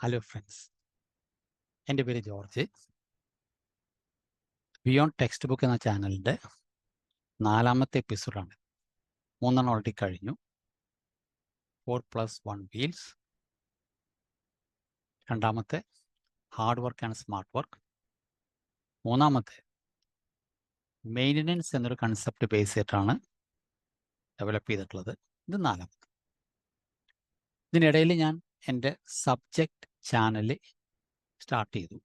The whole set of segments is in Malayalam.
ഹലോ ഫ്രണ്ട്സ്, എൻ്റെ പേര് ജോർജ്. ബിയോണ്ട് ടെക്സ്റ്റ് ബുക്ക് എന്ന ചാനലിൻ്റെ 4ാമത്തെ എപ്പിസോഡാണ്. 3 ഓൾറെഡി കഴിഞ്ഞു. 4+1 വീൽസ്, 2ാമത്തെ hard work and smart work, 3ാമത്തെ മെയിൻ്റനൻസ് എന്നൊരു കൺസെപ്റ്റ് ബേസ് ചെയ്തിട്ടാണ് ഡെവലപ്പ് ചെയ്തിട്ടുള്ളത്. ഇത് 4ാമത്തെ. ഇതിനിടയിൽ ഞാൻ എൻ്റെ സബ്ജക്റ്റ് ചാനൽ സ്റ്റാർട്ട് ചെയ്തു.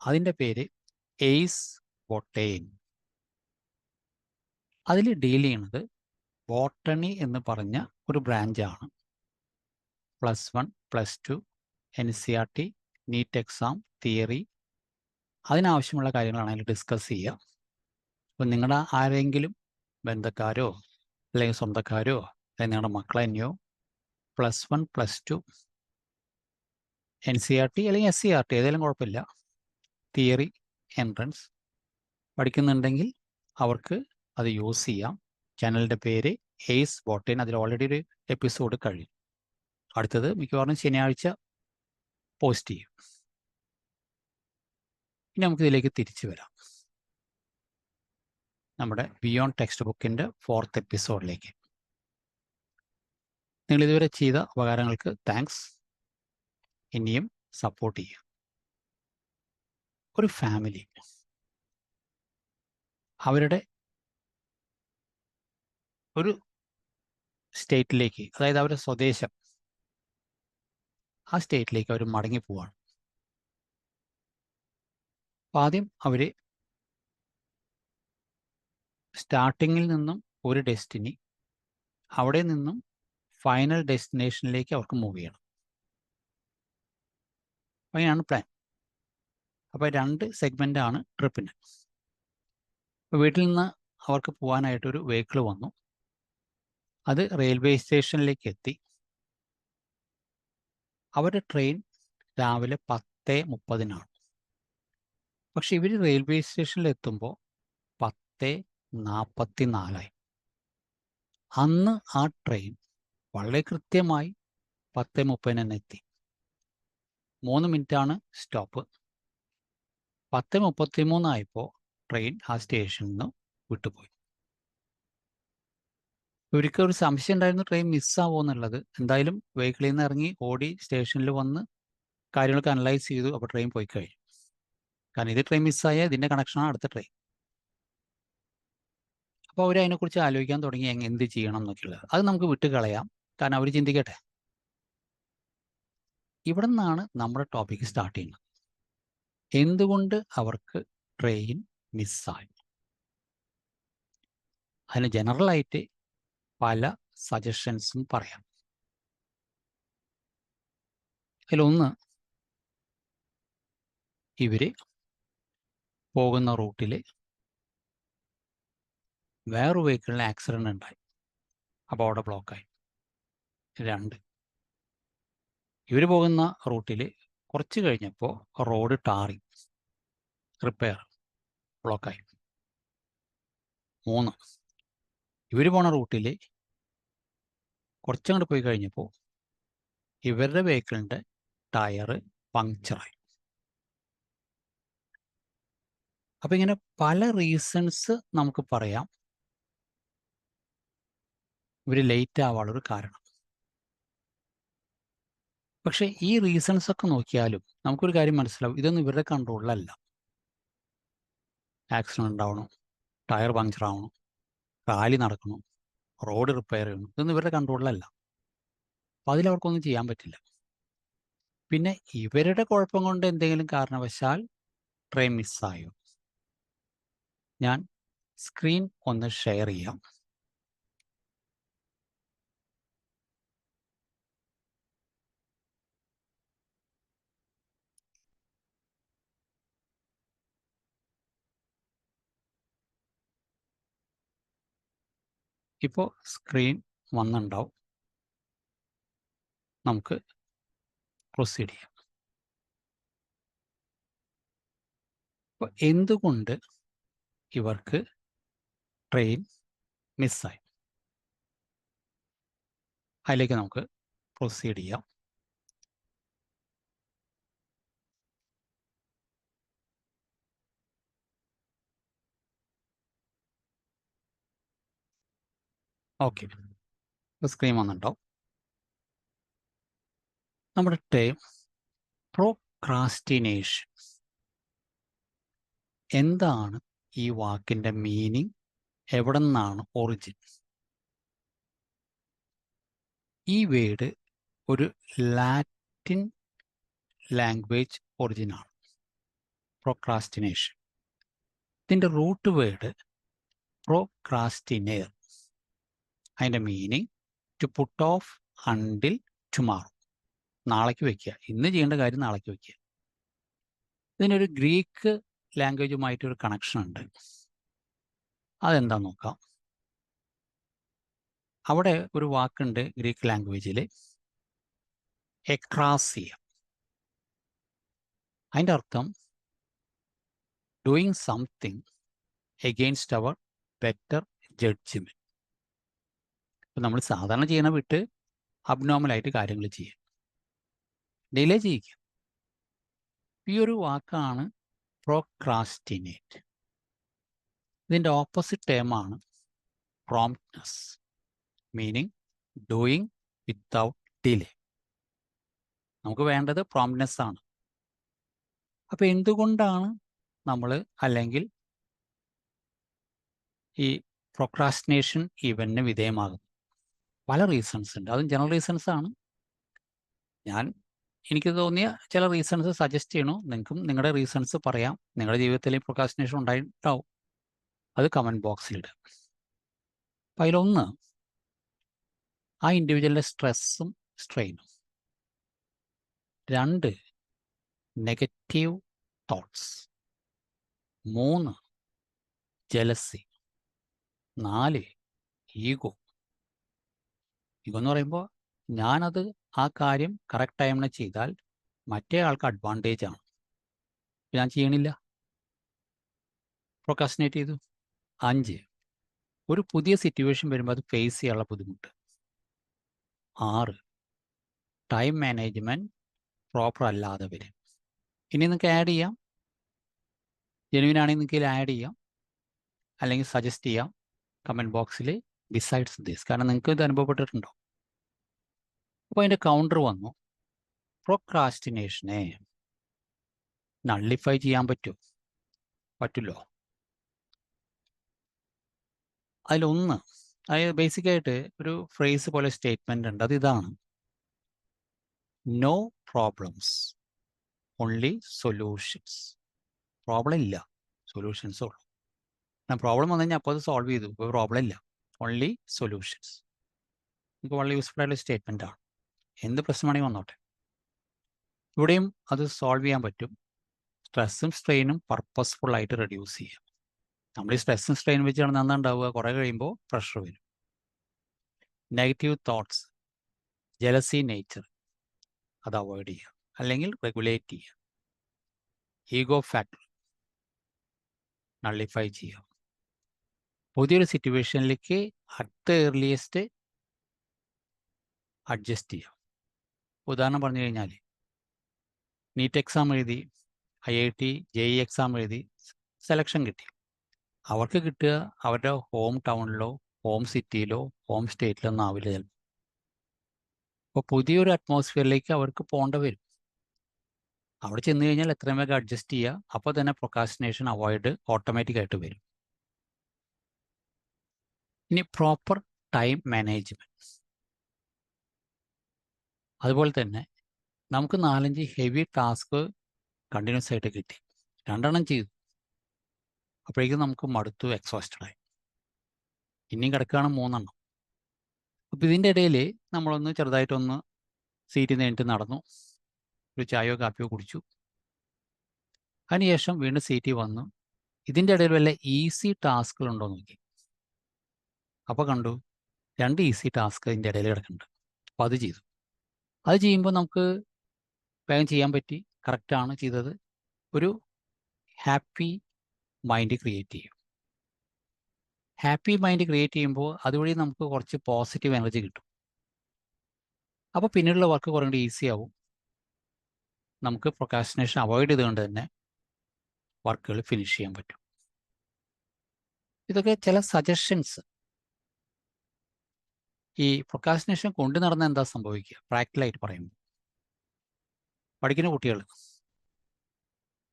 അതിൻ്റെ പേര് എയ്സ് ബൊട്ടൈൻ. അതിൽ ഡീൽ ചെയ്യുന്നത് ബോട്ടണി എന്ന് പറഞ്ഞ ഒരു ബ്രാഞ്ചാണ്. +1, +2, NCERT, നീറ്റ് എക്സാം, തിയറി, അതിനാവശ്യമുള്ള കാര്യങ്ങളാണ് അതിൽ ഡിസ്കസ് ചെയ്യുക. അപ്പോൾ നിങ്ങളുടെ ആരെങ്കിലും ബന്ധക്കാരോ അല്ലെങ്കിൽ സ്വന്തക്കാരോ അല്ലെങ്കിൽ നിങ്ങളുടെ മക്കളെ തന്നെയോ +1, +2, NCERT അല്ലെങ്കിൽ SCERT ഏതെങ്കിലും കുഴപ്പമില്ല, തിയറി, എൻട്രൻസ് പഠിക്കുന്നുണ്ടെങ്കിൽ അവർക്ക് അത് യൂസ് ചെയ്യാം. ചാനലിൻ്റെ പേര് എയ്സ് ബോട്ടൈൻ. അതിൽ ഓൾറെഡി ഒരു എപ്പിസോഡ് കഴിയും. അടുത്തത് മിക്കവാറും ശനിയാഴ്ച പോസ്റ്റ് ചെയ്യും. ഇനി നമുക്കിതിലേക്ക് തിരിച്ചു വരാം. നമ്മുടെ ബിയോണ്ട് ടെക്സ്റ്റ് ബുക്കിൻ്റെ 4th എപ്പിസോഡിലേക്ക്. നിങ്ങൾ ഇതുവരെ ചെയ്ത ഉപകാരങ്ങൾക്ക് താങ്ക്സ്. ഇനിയും സപ്പോർട്ട് ചെയ്യുക. ഒരു ഫാമിലി അവരുടെ ഒരു സ്റ്റേറ്റിലേക്ക്, അതായത് അവരുടെ സ്വദേശം, ആ സ്റ്റേറ്റിലേക്ക് അവർ മടങ്ങി പോവാണ്. അപ്പോൾ ആദ്യം അവർ സ്റ്റാർട്ടിങ്ങിൽ നിന്നും ഒരു ഡെസ്റ്റിനി, അവിടെ നിന്നും ഫൈനൽ ഡെസ്റ്റിനേഷനിലേക്ക് അവർക്ക് മൂവ് ചെയ്യണം. അങ്ങനെയാണ് പ്ലാൻ. അപ്പോൾ 2 സെഗ്മെൻ്റാണ് ട്രിപ്പിന്. അപ്പോൾ വീട്ടിൽ നിന്ന് അവർക്ക് പോകാനായിട്ടൊരു വെഹിക്കിൾ വന്നു. അത് റെയിൽവേ സ്റ്റേഷനിലേക്ക് എത്തി. അവരുടെ ട്രെയിൻ രാവിലെ 10:30-നാണ്. പക്ഷെ ഇവർ റെയിൽവേ സ്റ്റേഷനിൽ എത്തുമ്പോൾ 10:44. അന്ന് ആ ട്രെയിൻ വളരെ കൃത്യമായി 10:30 തന്നെ എത്തി. 3 മിനിറ്റാണ് സ്റ്റോപ്പ്. 10:33 ആയപ്പോൾ ട്രെയിൻ ആ സ്റ്റേഷനിൽ നിന്ന് വിട്ടുപോയി. ഇവർക്ക് ഒരു സംശയം ഉണ്ടായിരുന്നു, ട്രെയിൻ മിസ്സാവുമോ എന്നുള്ളത്. എന്തായാലും വെഹിക്കിളിൽ നിന്ന് ഇറങ്ങി ഓടി സ്റ്റേഷനിൽ വന്ന് കാര്യങ്ങളൊക്കെ അനലൈസ് ചെയ്തു. അപ്പോൾ ട്രെയിൻ പോയി കഴിഞ്ഞു. കാരണം ഇത് ട്രെയിൻ മിസ്സായ ഇതിൻ്റെ കണക്ഷനാണ് അടുത്ത ട്രെയിൻ. അപ്പോൾ അവർ അതിനെക്കുറിച്ച് ആലോചിക്കാൻ തുടങ്ങി, എന്ത് ചെയ്യണം എന്നൊക്കെയുള്ളത്. അത് നമുക്ക് വിട്ട് കളയാം, കാരണം അവർ ചിന്തിക്കട്ടെ. ഇവിടെ നിന്നാണ് നമ്മുടെ ടോപ്പിക്ക് സ്റ്റാർട്ട് ചെയ്യുന്നത്. എന്തുകൊണ്ട് അവർക്ക് ട്രെയിൻ മിസ്സായി? അതിന് ജനറലായിട്ട് പല സജഷൻസും പറയാം. അതിലൊന്ന്, ഇവർ പോകുന്ന റൂട്ടിൽ വേറൊരു വെഹിക്കിളിന് ആക്സിഡൻ്റ് ഉണ്ടായി, അപ്പോൾ അവിടെ ബ്ലോക്കായി. 2, ഇവർ പോകുന്ന റൂട്ടിൽ കുറച്ച് കഴിഞ്ഞപ്പോൾ റോഡ് ടാറിങ്, റിപ്പയർ, ബ്ലോക്കായി. 3, ഇവർ പോണ റൂട്ടിൽ കുറച്ചങ്ങോട്ട് പോയി കഴിഞ്ഞപ്പോൾ ഇവരുടെ വെഹിക്കിളിൻ്റെ ടയർ പങ്ക്ചറായി. അപ്പം ഇങ്ങനെ പല റീസൺസ് നമുക്ക് പറയാം ഇവർ ലേറ്റ് ആവാനുള്ളൊരു കാരണം. പക്ഷേ ഈ റീസൺസ് ഒക്കെ നോക്കിയാലും നമുക്കൊരു കാര്യം മനസ്സിലാവും, ഇതൊന്നും ഇവരുടെ കൺട്രോളിലല്ല. ആക്സിഡൻറ്റ് ഉണ്ടാവണം, ടയർ പങ്ക്ചർ ആവണം, റാലി നടക്കണം, റോഡ് റിപ്പയർ ചെയ്യണം, ഇതൊന്നും ഇവരുടെ കൺട്രോളിലല്ല. അപ്പോൾ അതിലവർക്കൊന്നും ചെയ്യാൻ പറ്റില്ല. പിന്നെ ഇവരുടെ കുഴപ്പം കൊണ്ട് എന്തെങ്കിലും കാരണവശാൽ ട്രെയിൻ മിസ്സായോ? ഞാൻ സ്ക്രീൻ ഒന്ന് ഷെയർ ചെയ്യാം. ഇപ്പോൾ സ്ക്രീൻ വന്നിട്ടുണ്ടാവും. നമുക്ക് പ്രൊസീഡ് ചെയ്യാം. അപ്പോൾ എന്തുകൊണ്ട് ഇവർക്ക് ട്രെയിൻ മിസ്സായി? അതിലേക്ക് നമുക്ക് പ്രൊസീഡ് ചെയ്യാം. ഓക്കെ, സ്ക്രീൻ വന്നിട്ടുണ്ടോ? നമ്മുടെ ടേം പ്രോക്രാസ്റ്റിനേഷൻ. എന്താണ് ഈ വാക്കിൻ്റെ മീനിങ്? എവിടെ നിന്നാണ് ഒറിജിൻ? ഈ വേർഡ് ഒരു ലാറ്റിൻ ലാംഗ്വേജ് ഒറിജിനാണ്, പ്രോക്രാസ്റ്റിനേഷൻ. ഇതിൻ്റെ റൂട്ട് വേർഡ് പ്രോക്രാസ്റ്റിനെയർ. അതിൻ്റെ meaning to put off until tomorrow. നാളേക്ക് വയ്ക്കുക, ഇന്ന് ചെയ്യേണ്ട കാര്യം നാളേക്ക് വയ്ക്കുക. ഇതിനൊരു ഗ്രീക്ക് ലാംഗ്വേജുമായിട്ടൊരു കണക്ഷൻ ഉണ്ട്. അതെന്താന്ന് നോക്കാം. അവിടെ ഒരു വാക്കുണ്ട് ഗ്രീക്ക് ലാംഗ്വേജിൽ, എക്രാസിയ. അതിൻ്റെ അർത്ഥം ഡൂയിങ് സംതിങ് എഗെയിൻസ്റ്റ് അവർ ബെറ്റർ ജഡ്ജ്മെൻറ്റ്. ഇപ്പം നമ്മൾ സാധാരണ ചെയ്യണ വിട്ട് അബ്നോർമലായിട്ട് കാര്യങ്ങൾ ചെയ്യുക, ഡിലേ ചെയ്യിക്കുക. ഈ ഒരു വാക്കാണ് പ്രോക്രാസ്റ്റിനേറ്റ്. ഇതിൻ്റെ ഓപ്പോസിറ്റ് ടേമാണ് promptness, meaning doing without delay. നമുക്ക് വേണ്ടത് പ്രോംപ്റ്റ്നെസ് ആണ്. അപ്പോൾ എന്തുകൊണ്ടാണ് നമ്മൾ അല്ലെങ്കിൽ ഈ പ്രോക്രാസ്റ്റിനേഷൻ ഇവന്റിന് വിധേയമാകുന്നത്? പല റീസൺസ് ഉണ്ട്, അതും ജനറൽ റീസൺസ് ആണ്. എനിക്ക് തോന്നിയ ചില റീസൺസ് സജസ്റ്റ് ചെയ്യണു. നിങ്ങൾക്കും നിങ്ങളുടെ റീസൺസ് പറയാം. നിങ്ങളുടെ ജീവിതത്തിൽ പ്രോക്രാസ്റ്റിനേഷൻ ഉണ്ടായിട്ടുണ്ടാവും, അത് കമൻറ്റ് ബോക്സിലിടുക. അപ്പം അതിലൊന്ന്, ആ ഇൻഡിവിജ്വലിൻ്റെ സ്ട്രെസ്സും സ്ട്രെയിനും. 2, negative thoughts. 3, jealousy. 4, ego. Ego എന്ന് പറയുമ്പോൾ ഞാനത് ആ കാര്യം കറക്റ്റ് ടൈമിന് ചെയ്താൽ മറ്റേ ആൾക്ക് അഡ്വാൻറ്റേജ് ആണ്, ഞാൻ ചെയ്യണില്ല, പ്രോക്രാസ്റ്റിനേറ്റ് ചെയ്തു. 5, ഒരു പുതിയ സിറ്റുവേഷൻ വരുമ്പോൾ അത് ഫേസ് ചെയ്യാനുള്ള ബുദ്ധിമുട്ട്. 6, ടൈം മാനേജ്മെൻറ്റ് പ്രോപ്പർ അല്ലാതെ വരും. ഇനി നിങ്ങൾക്ക് ആഡ് ചെയ്യാം, ജെനുവിൻ ആണെങ്കിൽ നിങ്ങൾക്ക് ഇതിൽ ആഡ് ചെയ്യാം, അല്ലെങ്കിൽ സജസ്റ്റ് ചെയ്യാം കമൻറ്റ് ബോക്സിൽ ബിസൈഡ്സ് ദിസ്, കാരണം നിങ്ങൾക്ക് ഇത് അനുഭവപ്പെട്ടിട്ടുണ്ടോ. അപ്പോൾ അതിൻ്റെ കൗണ്ടർ വന്നു, പ്രോക്രാസ്റ്റിനേഷനെ നള്ളിഫൈ ചെയ്യാൻ പറ്റുമോ? പറ്റില്ലോ. അതിലൊന്ന്, അതായത് ബേസിക്കായിട്ട് ഒരു ഫ്രേസ് പോലെ സ്റ്റേറ്റ്മെൻ്റ് ഉണ്ട്, അത് ഇതാണ്: no problems only solutions. Problem ഇല്ല, സൊല്യൂഷൻസ് ഉള്ളൂ. ഞാൻ പ്രോബ്ലം വന്നു കഴിഞ്ഞാൽ അപ്പോൾ അത് സോൾവ് ചെയ്തു, ഇപ്പോൾ പ്രോബ്ലം ഇല്ല, ഓൺലി സൊല്യൂഷൻസ്. നമുക്ക് വളരെ യൂസ്ഫുൾ ആയിട്ടുള്ള സ്റ്റേറ്റ്മെൻ്റ് ആണ്. എന്ത് പ്രശ്നമാണെങ്കിൽ വന്നോട്ടെ, ഇവിടെയും അത് സോൾവ് ചെയ്യാൻ പറ്റും. സ്ട്രെസ്സും സ്ട്രെയിനും പർപ്പസ്ഫുള്ളായിട്ട് റെഡ്യൂസ് ചെയ്യാം. നമ്മൾ ഈ സ്ട്രെസ്സും സ്ട്രെയിൻ വെച്ച് നടന്നാൽ ഉണ്ടാവുക, കുറേ കഴിയുമ്പോൾ പ്രഷർ വരും. നെഗറ്റീവ് തോട്ട്സ്, ജലസി നേച്ചർ, അത് അവോയ്ഡ് ചെയ്യുക അല്ലെങ്കിൽ റെഗുലേറ്റ് ചെയ്യുക. ഈഗോ ഫാക്ടർ നള്ളിഫൈ ചെയ്യുക. പുതിയൊരു സിറ്റുവേഷനിലേക്ക് അറ്റ് ദ ഏർലിയസ്റ്റ് അഡ്ജസ്റ്റ് ചെയ്യുക. ഉദാഹരണം പറഞ്ഞു കഴിഞ്ഞാൽ, നീറ്റ് എക്സാം എഴുതി, IIT JEE എക്സാം എഴുതി, സെലക്ഷൻ കിട്ടി. അവർക്ക് കിട്ടുക അവരുടെ ഹോം ടൗണിലോ ഹോം സിറ്റിയിലോ ഹോം സ്റ്റേറ്റിലോ ഒന്നും ആവില്ല ചിലപ്പോൾ. അപ്പോൾ പുതിയൊരു അറ്റ്മോസ്ഫിയറിലേക്ക് അവർക്ക് പോകേണ്ട വരും. അവിടെ ചെന്ന് കഴിഞ്ഞാൽ എത്രയും വേഗം അഡ്ജസ്റ്റ് ചെയ്യുക, അപ്പോൾ തന്നെ പ്രൊക്കാസ്റ്റിനേഷൻ അവോയ്ഡ് ഓട്ടോമാറ്റിക്കായിട്ട് വരും. ഇനി പ്രോപ്പർ ടൈം മാനേജ്മെൻറ്റ്. അതുപോലെ തന്നെ നമുക്ക് 4-5 ഹെവി ടാസ്ക് കണ്ടിന്യൂസ് ആയിട്ട് കിട്ടി, 2 ചെയ്തു, അപ്പോഴേക്കും നമുക്ക് മടുത്തു, എക്സോസ്റ്റഡായി. ഇനിയും കിടക്കുകയാണ് 3. അപ്പോൾ ഇതിൻ്റെ ഇടയിൽ നമ്മളൊന്ന് ചെറുതായിട്ടൊന്ന് സീറ്റിൽ നിന്ന് നടന്നു, ഒരു ചായയോ കാപ്പിയോ കുടിച്ചു. അതിനുശേഷം വീണ്ടും സീറ്റിൽ വന്നു. ഇതിൻ്റെ ഇടയിൽ വല്ല ഈസി ടാസ്കുകളുണ്ടോ നോക്കി. അപ്പോൾ കണ്ടു 2 ഈസി ടാസ്ക് ഇതിൻ്റെ ഇടയിൽ കിടക്കുന്നുണ്ട്. അപ്പോൾ അത് ചെയ്തു. അത് ചെയ്യുമ്പോൾ നമുക്ക് വേഗം ചെയ്യാൻ പറ്റി, കറക്റ്റാണ് ചെയ്തത്. ഒരു ഹാപ്പി മൈൻഡ് ക്രിയേറ്റ് ചെയ്യും. ഹാപ്പി മൈൻഡ് ക്രിയേറ്റ് ചെയ്യുമ്പോൾ അതുവഴി നമുക്ക് കുറച്ച് പോസിറ്റീവ് എനർജി കിട്ടും. അപ്പോൾ പിന്നീടുള്ള വർക്ക് കുറേ കൂടി ഈസി ആവും. നമുക്ക് പ്രൊക്കാസ്റ്റിനേഷൻ അവോയ്ഡ് ചെയ്തുകൊണ്ട് തന്നെ വർക്കുകൾ ഫിനിഷ് ചെയ്യാൻ പറ്റും. ഇതൊക്കെ ചില സജഷൻസ്. ഈ പ്രൊക്കാസ്റ്റിനേഷൻ കൊണ്ടു നടന്ന എന്താ സംഭവിക്കുക? പ്രാക്ടിക്കലായിട്ട് പറയുമ്പോൾ പഠിക്കുന്ന കുട്ടികൾ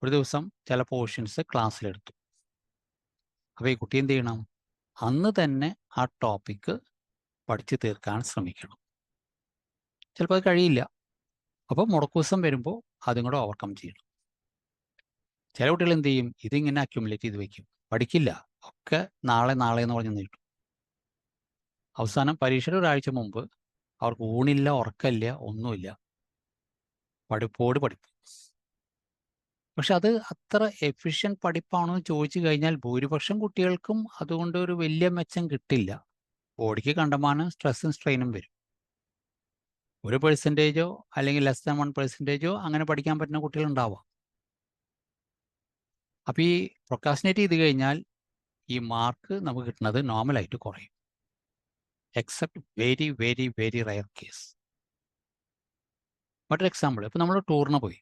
ഒരു ദിവസം ചില പോർഷൻസ് ക്ലാസ്സിലെടുത്തു. അപ്പോൾ ഈ കുട്ടി എന്ത് ചെയ്യണം? അന്ന് തന്നെ ആ ടോപ്പിക്ക് പഠിച്ചു തീർക്കാൻ ശ്രമിക്കണം. ചിലപ്പോൾ അത് കഴിയില്ല. അപ്പോൾ മുടക്ക് ദിവസം വരുമ്പോൾ അതും കൂടെ ഓവർകം ചെയ്യണം. ചില കുട്ടികൾ എന്ത് ചെയ്യും? ഇതിങ്ങനെ അക്യുമുലേറ്റ് ചെയ്ത് വെക്കും, പഠിക്കില്ല, ഒക്കെ നാളെ നാളെ എന്ന് പറഞ്ഞ് നീട്ടും. അവസാനം പരീക്ഷയുടെ ഒരാഴ്ച മുമ്പ് അവർക്ക് ഊണില്ല, ഉറക്കമില്ല, ഒന്നുമില്ല, പഠിപ്പോട് പഠിപ്പ്. പക്ഷെ അത് അത്ര എഫിഷ്യൻറ്റ് പഠിപ്പാണോ എന്ന് ചോദിച്ചു കഴിഞ്ഞാൽ ഭൂരിപക്ഷം കുട്ടികൾക്കും അതുകൊണ്ട് ഒരു വലിയ മെച്ചം കിട്ടില്ല. ബോഡിക്ക് കണ്ടമാനം സ്ട്രെസ്സും സ്ട്രെയിനും വരും. 1% അല്ലെങ്കിൽ ലെസ് ദാൻ 1% അങ്ങനെ പഠിക്കാൻ പറ്റുന്ന കുട്ടികളുണ്ടാവാം. അപ്പോൾ ഈ പ്രൊക്കാസ്റ്റിനേറ്റ് ചെയ്ത് കഴിഞ്ഞാൽ ഈ മാർക്ക് നമുക്ക് കിട്ടുന്നത് നോർമലായിട്ട് കുറയും. Except very very very rare case. മറ്റൊരു എക്സാമ്പിൾ, ഇപ്പോൾ നമ്മൾ ടൂറിന് പോയി,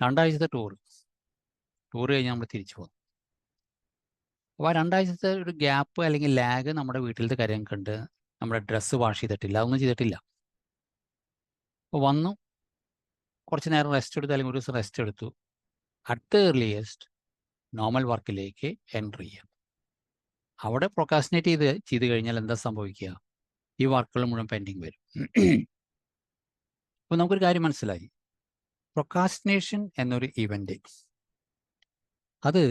2 ആഴ്ചത്തെ ടൂർ കഴിഞ്ഞ് നമ്മൾ തിരിച്ചു പോകും. അപ്പോൾ ആ 2 ആഴ്ചത്തെ ഒരു ഗ്യാപ്പ് അല്ലെങ്കിൽ ലാഗ് നമ്മുടെ വീട്ടിലത്തെ കാര്യം കണ്ട് നമ്മുടെ ഡ്രസ്സ് വാഷ് ചെയ്തിട്ടില്ല, അതൊന്നും ചെയ്തിട്ടില്ല. അപ്പോൾ വന്നു, കുറച്ച് നേരം റെസ്റ്റ് എടുത്തു, അല്ലെങ്കിൽ ഒരു ദിവസം റെസ്റ്റ് എടുത്തു, അറ്റ് ദ ഏർലിയസ്റ്റ് നോർമൽ വർക്കിലേക്ക് എൻ്റർ ചെയ്യാം. അവിടെ പ്രൊക്കാസ്റ്റിനേറ്റ് ചെയ്ത് കഴിഞ്ഞാൽ എന്താ സംഭവിക്കുക? ഈ വർക്കുകൾ മുഴുവൻ പെൻഡിങ് വരും. അപ്പോൾ നമുക്കൊരു കാര്യം മനസ്സിലായി, പ്രൊക്കാസ്റ്റിനേഷൻ എന്നൊരു ഇവൻ്റ് അത്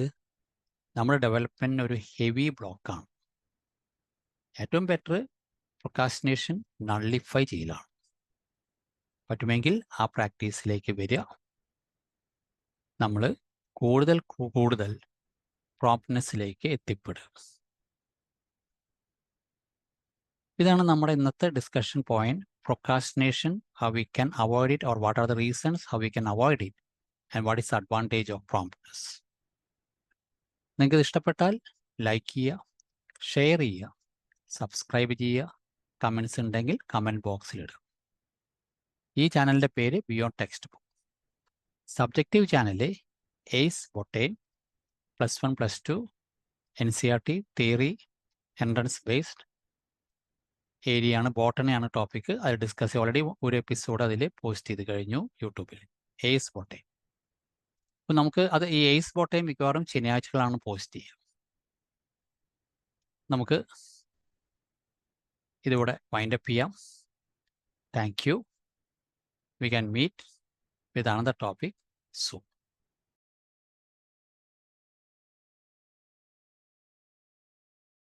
നമ്മുടെ ഡെവലപ്മെൻറ്റിന് ഒരു ഹെവി ബ്ലോക്കാണ്. ഏറ്റവും ബെറ്റർ പ്രൊക്കാസ്റ്റിനേഷൻ നള്ളിഫൈ ചെയ്യലാണ്. പറ്റുമെങ്കിൽ ആ പ്രാക്ടീസിലേക്ക് വരിക. നമ്മൾ കൂടുതൽ കൂടുതൽ പ്രോംപ്റ്റ്നെസ്സിലേക്ക് എത്തിപ്പെടുക. ഇതാണ് നമ്മുടെ ഇന്നത്തെ discussion point. Procrastination, how we can avoid it, or what are the reasons how we can avoid it, and what is the advantage of promptness. നിങ്ങൾക്ക് ഇത് ഇഷ്ടപ്പെട്ടാൽ ലൈക്ക് ചെയ്യുക, ഷെയർ ചെയ്യുക, സബ്സ്ക്രൈബ് ചെയ്യുക, കമൻസ് ഉണ്ടെങ്കിൽ കമൻറ്റ് ബോക്സിലിടുക. ഈ ചാനലിൻ്റെ പേര് ബിയോണ്ട് ടെക്സ്റ്റ് ബുക്ക്. സബ്ജക്റ്റീവ് ചാനലിൽ എയ്സ് ബൊട്ടേൻ +1 +2 NCERT തിയറി എൻട്രൻസ് ബേസ്ഡ് ഏരിയയാണ്, ബോട്ടണിയാണ് ടോപ്പിക്ക്. അത് ഡിസ്കസ് ചെയ്ത് ഓൾറെഡി ഒരു എപ്പിസോഡ് അതിൽ പോസ്റ്റ് ചെയ്ത് കഴിഞ്ഞു യൂട്യൂബിൽ, എയ്സ് ബോട്ടൈൻ. അപ്പോൾ നമുക്ക് അത് ഈ എയ്സ് ബോട്ടൈൻ മിക്കവാറും ശനിയാഴ്ചകളാണ് പോസ്റ്റ് ചെയ്യുക. നമുക്ക് ഇതിവിടെ വൈൻഡപ്പ് ചെയ്യാം. Thank you. We can meet with another topic soon.